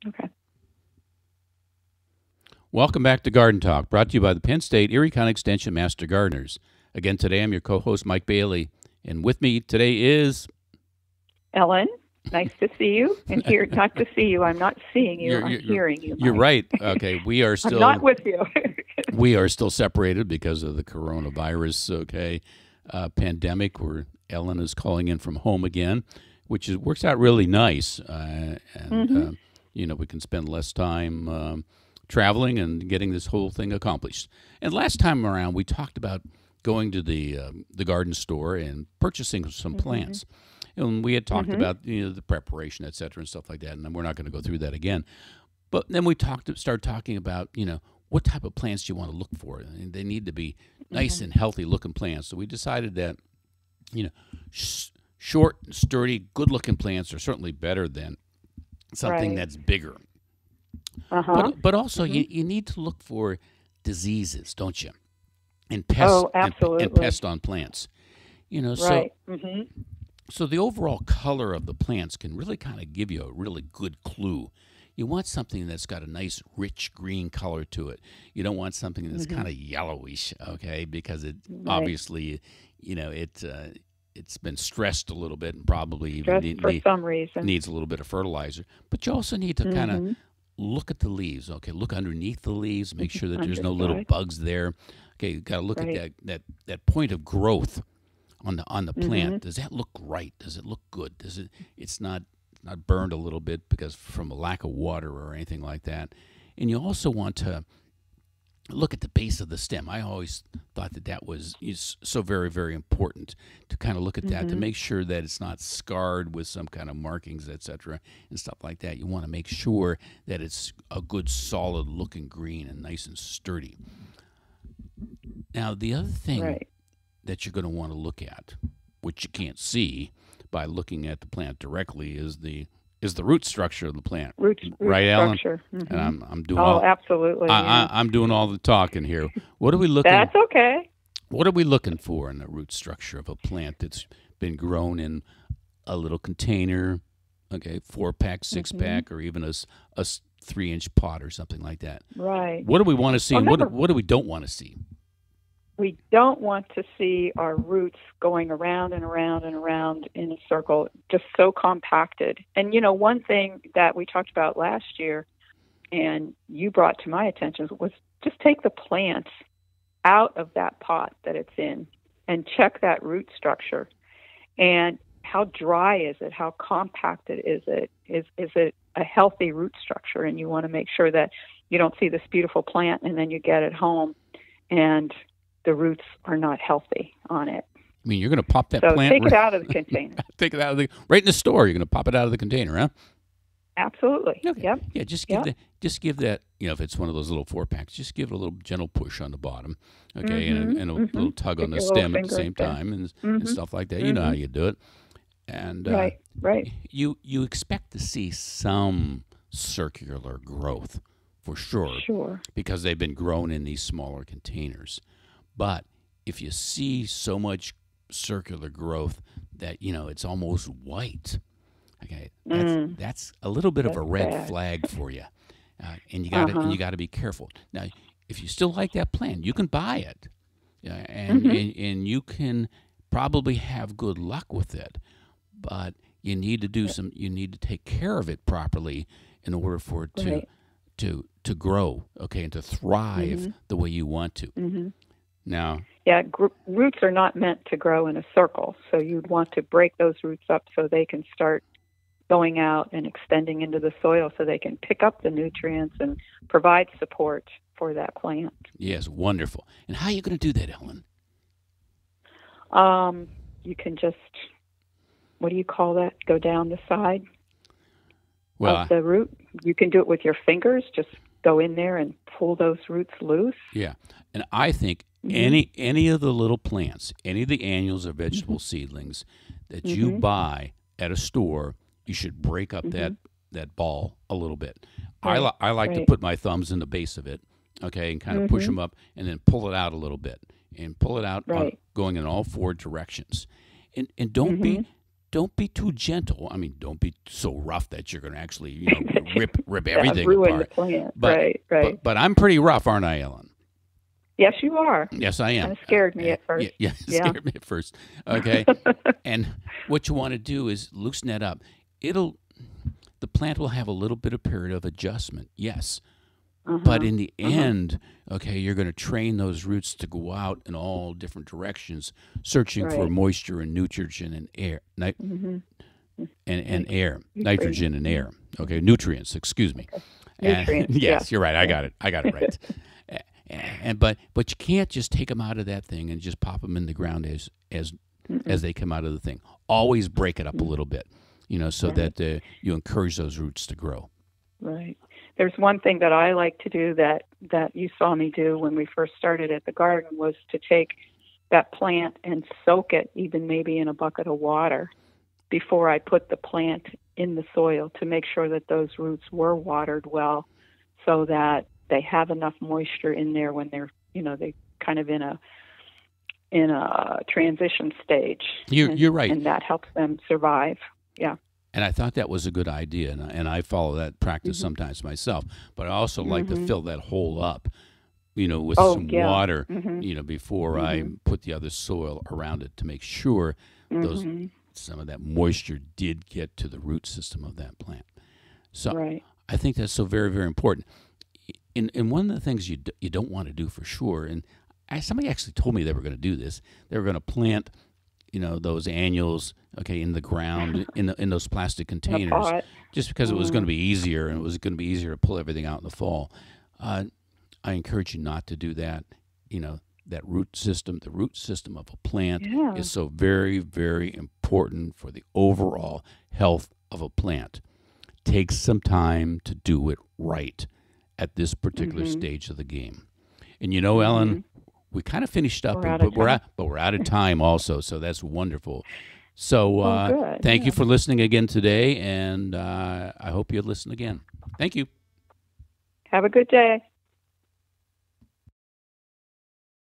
Okay. Welcome back to Garden Talk, brought to you by the Penn State Erie County Extension Master Gardeners. Again, today I'm your co-host, Mike Bailey, and with me today is... Ellen, nice to see you. And here, not to see you. I'm not seeing you. I'm hearing you, You're Mike. right. Okay, we are still... I'm not with you. We are still separated because of the coronavirus, pandemic, where Ellen is calling in from home again, which works out really nice. We can spend less time traveling and getting this whole thing accomplished. And last time around, we talked about going to the garden store and purchasing some plants. And we had talked about the preparation, et cetera, and stuff like that. And we're not going to go through that again. But then we started talking about what type of plants you want to look for. And they need to be nice and healthy looking plants. So we decided that short, sturdy, good looking plants are certainly better than something that's bigger. But also you need to look for diseases, don't you? And pests and pest on plants. So the overall color of the plants can really kind of give you a really good clue. You want something that's got a nice, rich green color to it. You don't want something that's kind of yellowish, okay? Because it obviously, it's been stressed a little bit and probably even for some reason needs a little bit of fertilizer. But you also need to kind of look at the leaves. Okay, look underneath the leaves. Make sure that there's no little bugs there. Okay, you got to look at that point of growth on the plant. Does that look right? Does it look good? It's not burned a little bit because from a lack of water or anything like that. And you also want to look at the base of the stem. I always thought that is so very, very important to kind of look at that to make sure that it's not scarred with some kind of markings, et cetera, and stuff like that. You want to make sure that it's a good, solid looking green and nice and sturdy. Now, the other thing that you're going to want to look at, which you can't see by looking at the plant directly, is the root structure of the plant. Root right, Ellen? Structure. And I'm doing absolutely. I'm doing all the talking here. What are we looking? That's okay. What are we looking for in the root structure of a plant that's been grown in a little container, 4-pack, 6-pack, or even a 3-inch pot or something like that? Right. What do we want to see? And what do we don't want to see? We don't want to see our roots going around and around and around in a circle, just so compacted. And, one thing that we talked about last year and you brought to my attention was just take the plant out of that pot that it's in and check that root structure. And how dry is it? How compacted is it? Is it a healthy root structure? And you want to make sure that you don't see this beautiful plant and then you get it home and the roots are not healthy on it. I mean, you're going to pop that plant... take it out of the container. Take it out of right in the store. You're going to pop it out of the container, huh? Absolutely. Okay. Yep. Yeah, just give that, if it's one of those little 4-packs, just give it a little gentle push on the bottom, okay, and a little tug on the stem at the same time and stuff like that. You know how you do it. And right. You expect to see some circular growth for sure, because they've been grown in these smaller containers. But if you see so much circular growth that it's almost white, okay, that's a little bit of a red flag for you, and you got to be careful. Now, if you still like that plant, you can buy it, and you can probably have good luck with it, but you need to do you need to take care of it properly in order for it to grow, and to thrive the way you want to. Now, roots are not meant to grow in a circle, so you'd want to break those roots up so they can start going out and extending into the soil so they can pick up the nutrients and provide support for that plant. Yes, wonderful. And how are you going to do that, Ellen? You can just, what do you call that? Go down the side of the root. You can do it with your fingers. Just go in there and pull those roots loose. Yeah, and I think any of the little plants, any of the annuals or vegetable seedlings that you buy at a store, you should break up that ball a little bit. I like to put my thumbs in the base of it, and kind of push them up and then pull it out a little bit and pull it out going in all 4 directions. And don't don't be too gentle. I mean, don't be so rough that you're going to actually, rip everything ruin apart. The plant. But, right. But I'm pretty rough, aren't I, Ellen? Yes, you are. Yes, I am. Kind of scared me at first. Yeah, scared me at first. Okay. And what you want to do is loosen that up. The plant will have a little bit of period of adjustment, yes. But in the end, okay, you're going to train those roots to go out in all different directions, searching for moisture and nutrition and air, and air, nitrogen and air. Okay, nutrients. Excuse me. Nutrients. Yes, you're right. I got it right. But you can't just take them out of that thing and just pop them in the ground as they come out of the thing. Always break it up a little bit, so that you encourage those roots to grow. Right. There's one thing that I like to do that you saw me do when we first started at the garden, was to take that plant and soak it, even maybe in a bucket of water, before I put the plant in the soil, to make sure that those roots were watered well, so that they have enough moisture in there when they're, they kind of in a transition stage. You're right. And that helps them survive. Yeah. And I thought that was a good idea, and I follow that practice sometimes myself. But I also like to fill that hole up, with some water, before I put the other soil around it, to make sure some of that moisture did get to the root system of that plant. So I think that's so very, very important. And one of the things you don't want to do for sure, and somebody actually told me they were going to do this. They were going to plant, those annuals, in the ground, in those plastic containers, just because it was going to be easier, and it was going to be easier to pull everything out in the fall. I encourage you not to do that. That root system, the root system of a plant is so very, very important for the overall health of a plant. Takes some time to do it right at this particular stage of the game. And Ellen, we kind of finished up, but we're out of time also, so that's wonderful. So thank you for listening again today, and I hope you'll listen again. Thank you. Have a good day.